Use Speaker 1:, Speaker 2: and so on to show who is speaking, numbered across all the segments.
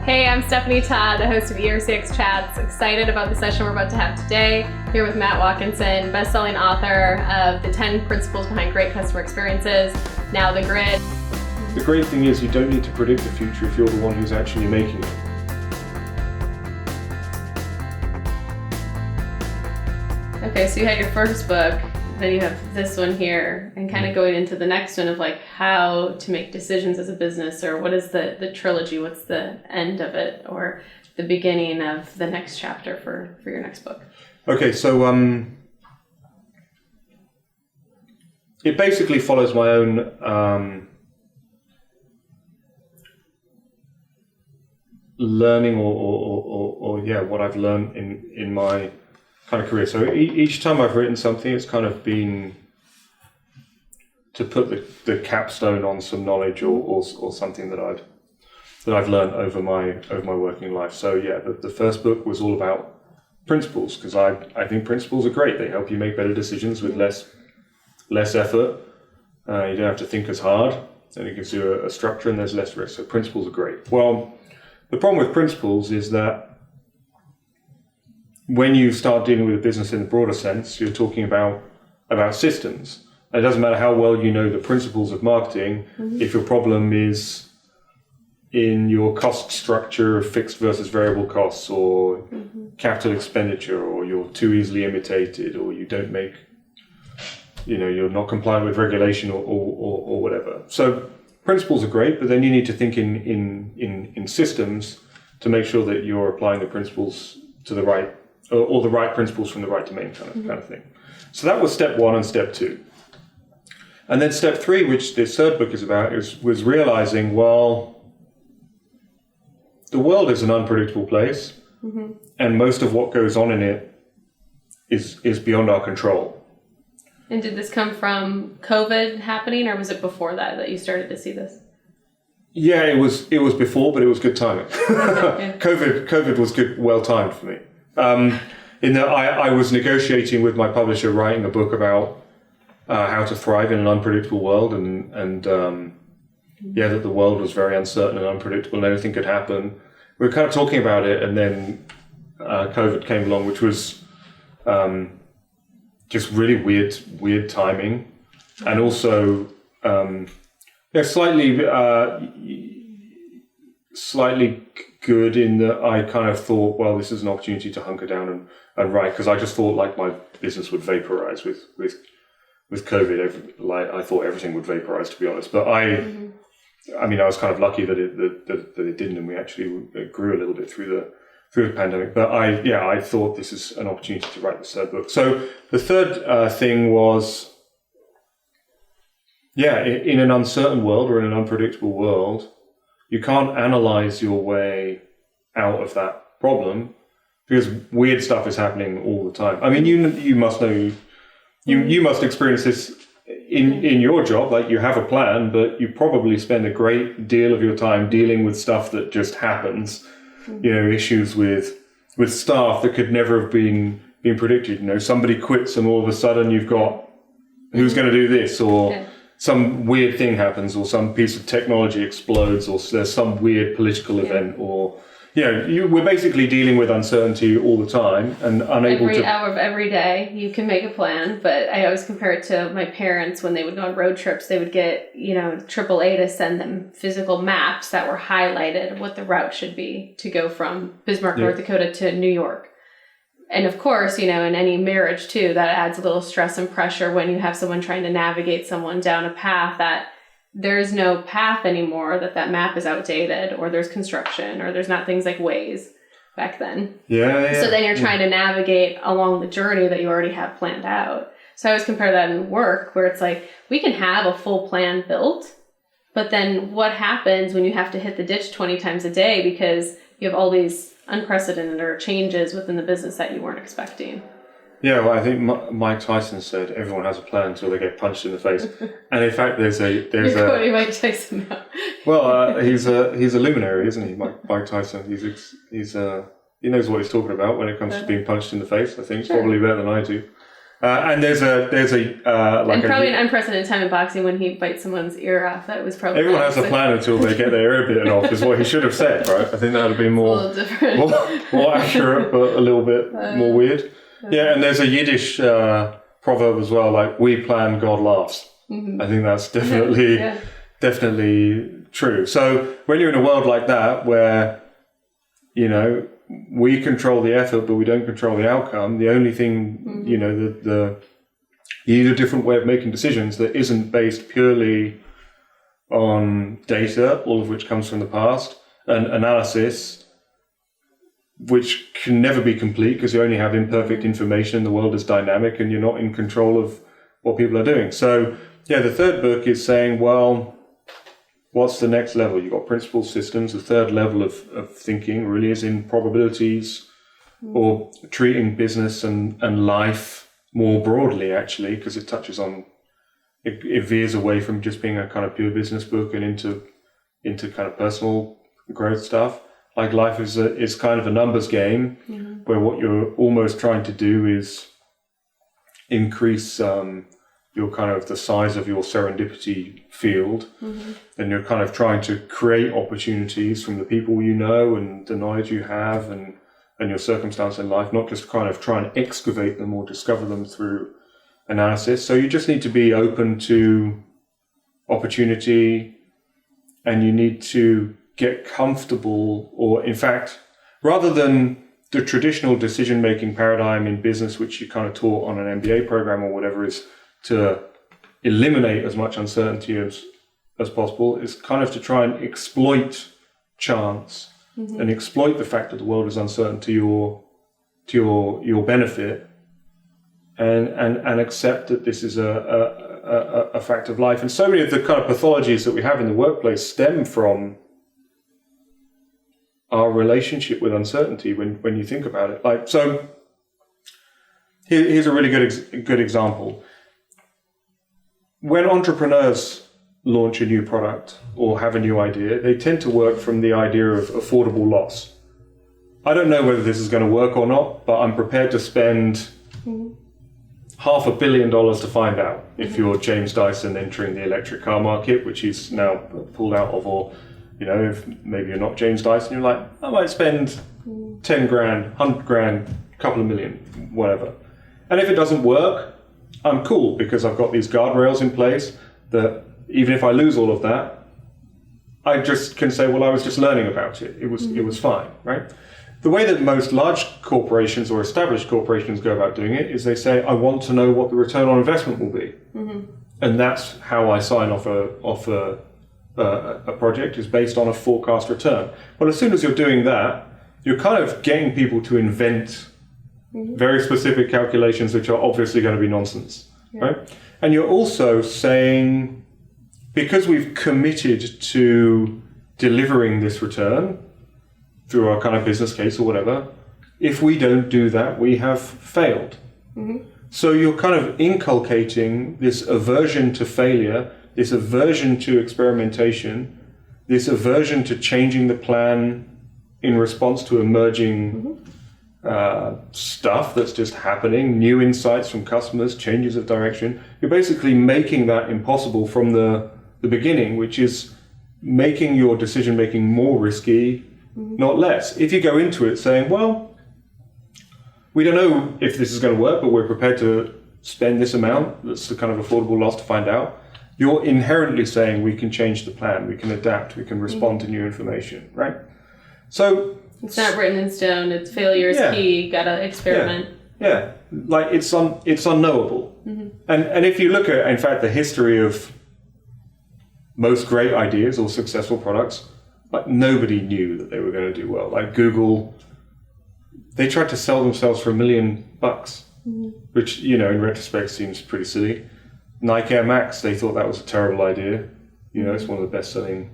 Speaker 1: Hey, I'm Stephanie Todd, the host of ERCx Chats. Excited about the session we're about to have today. Here with Matt Watkinson, best-selling author of The 10 Principles Behind Great Customer Experiences, Now the Grid.
Speaker 2: The great thing is you don't need to predict the future if you're the one who's actually making it.
Speaker 1: Okay, so you had your first book, then you have this one here, and kind of going into the next one of like how to make decisions as a business, or what is the trilogy, what's the end of it, or the beginning of the next chapter for your next book.
Speaker 2: Okay, so it basically follows my own learning or what I've learned in my kind of career. So each time I've written something, it's kind of been to put the capstone on some knowledge or something that I've learned over my working life. So yeah, the first book was all about principles, because I think principles are great. They help you make better decisions with less effort. You don't have to think as hard, and it gives you a structure, and there's less risk. So principles are great. Well, the problem with principles is that when you start dealing with a business in the broader sense, you're talking about systems. And it doesn't matter how well you know the principles of marketing, if your problem is in your cost structure of fixed versus variable costs, or capital expenditure, or you're too easily imitated, or you don't make, you're not compliant with regulation or whatever. So principles are great, but then you need to think in systems to make sure that you're applying the principles to the right, or the right principles from the right domain kind of thing. So that was step one and step two. And then step three, which this third book is about, was realizing, well, the world is an unpredictable place, and most of what goes on in it is beyond our control.
Speaker 1: And did this come from COVID happening, or was it before that you started to see this?
Speaker 2: Yeah, it was before, but it was good timing.
Speaker 1: Okay.
Speaker 2: COVID was well timed for me. In that I was negotiating with my publisher, writing a book about how to thrive in an unpredictable world, and that the world was very uncertain and unpredictable, and anything could happen. We were kind of talking about it, and then COVID came along, which was just really weird timing, and also slightly good in that I kind of thought, well, this is an opportunity to hunker down and write, because I just thought like my business would vaporize with COVID. I thought everything would vaporize, to be honest. But I was kind of lucky that it didn't, and we actually grew a little bit through the pandemic. But I thought this is an opportunity to write the third book. So the third thing was, in an uncertain world or in an unpredictable world, you can't analyze your way out of that problem, because weird stuff is happening all the time. I mean, you must know, you must experience this in your job. Like, you have a plan, but you probably spend a great deal of your time dealing with stuff that just happens. Issues with staff that could never have been predicted. Somebody quits, and all of a sudden you've got, who's going to do this, or some weird thing happens, or some piece of technology explodes, or there's some weird political event, or we're basically dealing with uncertainty all the time, and unable
Speaker 1: every hour of every day you can make a plan. But I always compare it to my parents when they would go on road trips. They would get AAA to send them physical maps that were highlighted what the route should be to go from Bismarck, North Dakota to New York. And of course, in any marriage too, that adds a little stress and pressure when you have someone trying to navigate someone down a path that there's no path anymore, that map is outdated, or there's construction, or there's not things like Waze back then. So then you're trying to navigate along the journey that you already have planned out. So I always compare that in work, where it's like, we can have a full plan built, but then what happens when you have to hit the ditch 20 times a day because you have all these unprecedented or changes within the business that you weren't expecting?
Speaker 2: Yeah, well, I think Mike Tyson said everyone has a plan until they get punched in the face. And in fact, there's
Speaker 1: You're quoting Mike Tyson now.
Speaker 2: Well, he's a luminary, isn't he, Mike Tyson? He knows what he's talking about when it comes to being punched in the face. I think probably better than I do. And there's a like
Speaker 1: and probably an unprecedented time in boxing when he bites someone's ear off. That was probably
Speaker 2: everyone has a plan until they get their ear bitten off, is what he should have said, right? I think that would have been
Speaker 1: a little different.
Speaker 2: more accurate, but a little bit more weird. Yeah, and there's a Yiddish proverb as well, like "We plan, God laughs." I think that's definitely true. So when you're in a world like that, where we control the effort, but we don't control the outcome. The only thing, you need a different way of making decisions that isn't based purely on data, all of which comes from the past, and analysis, which can never be complete because you only have imperfect information. The world is dynamic and you're not in control of what people are doing. So, the third book is saying, well, what's the next level? You've got principal systems. The third level of thinking really is in probabilities or treating business and life more broadly, actually, because it touches on, it veers away from just being a kind of pure business book and into kind of personal growth stuff. Like life is kind of a numbers game where what you're almost trying to do is increase your kind of the size of your serendipity field, and you're kind of trying to create opportunities from the people you know and the knowledge you have and your circumstance in life, not just kind of try and excavate them or discover them through analysis. So you just need to be open to opportunity, and you need to get comfortable, or in fact, rather than the traditional decision-making paradigm in business, which you kind of taught on an MBA program or whatever, is to eliminate as much uncertainty as possible, is kind of to try and exploit chance and exploit the fact that the world is uncertain to your benefit, and accept that this is a fact of life. And so many of the kind of pathologies that we have in the workplace stem from our relationship with uncertainty when you think about it. Like, so here's a really good example. When entrepreneurs launch a new product or have a new idea, they tend to work from the idea of affordable loss. I don't know whether this is going to work or not, but I'm prepared to spend $500 million to find out if you're James Dyson entering the electric car market, which he's now pulled out of, or if maybe you're not James Dyson, you're like, I might spend 10 grand, 100 grand, a couple of million, whatever. And if it doesn't work, I'm cool because I've got these guardrails in place that even if I lose all of that, I just can say, well, I was just learning about it. It was fine, right? The way that most large corporations or established corporations go about doing it is they say, I want to know what the return on investment will be. And that's how I sign off a project, is based on a forecast return. Well, as soon as you're doing that, you're kind of getting people to invent very specific calculations which are obviously going to be nonsense, right? And you're also saying, because we've committed to delivering this return through our kind of business case or whatever, if we don't do that, we have failed. So you're kind of inculcating this aversion to failure, this aversion to experimentation, this aversion to changing the plan in response to emerging stuff that's just happening, new insights from customers, changes of direction. You're basically making that impossible from the beginning, which is making your decision making more risky, not less. If you go into it saying, well, we don't know if this is going to work, but we're prepared to spend this amount, that's the kind of affordable loss to find out, you're inherently saying we can change the plan, we can adapt, we can respond to new information, right? So
Speaker 1: it's not written in stone. It's failure is key. Gotta experiment.
Speaker 2: Yeah, like it's unknowable. And if you look at, in fact, the history of most great ideas or successful products, like nobody knew that they were going to do well. Like Google, they tried to sell themselves for $1 million, which in retrospect seems pretty silly. Nike Air Max, they thought that was a terrible idea. It's one of the best-selling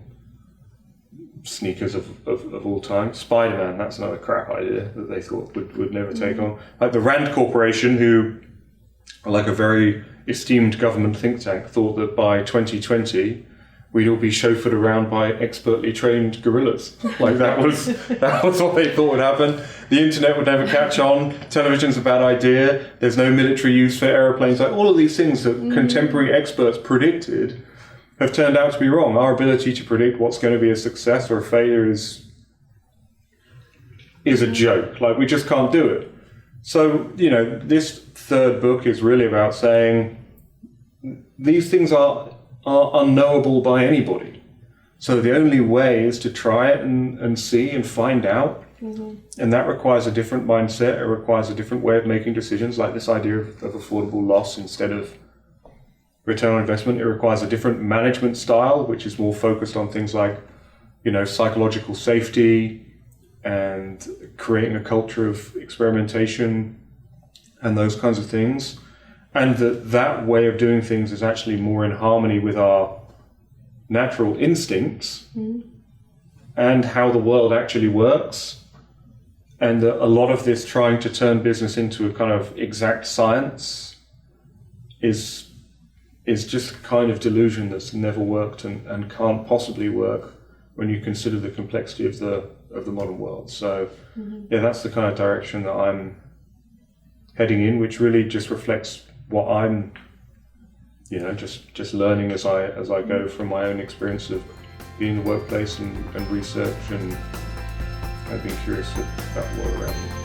Speaker 2: sneakers of all time. Spider-Man, that's another crap idea that they thought would never take on. Like the Rand Corporation, who are like a very esteemed government think tank, thought that by 2020 we'd all be chauffeured around by expertly trained gorillas. Like that was what they thought would happen. The internet would never catch on. Television's a bad idea. There's no military use for aeroplanes. Like all of these things that contemporary experts predicted have turned out to be wrong. Our ability to predict what's going to be a success or a failure is a joke. Like we just can't do it. So, this third book is really about saying these things are unknowable by anybody. So the only way is to try it and see and find out. And that requires a different mindset. It requires a different way of making decisions, like this idea of affordable loss instead of return on investment. It requires a different management style, which is more focused on things like, psychological safety and creating a culture of experimentation and those kinds of things. And that way of doing things is actually more in harmony with our natural instincts and how the world actually works. And a lot of this trying to turn business into a kind of exact science is just a kind of delusion that's never worked and can't possibly work when you consider the complexity of the modern world. So that's the kind of direction that I'm heading in, which really just reflects what I'm, just learning as I go from my own experience of being in the workplace and research and being curious about the world around me.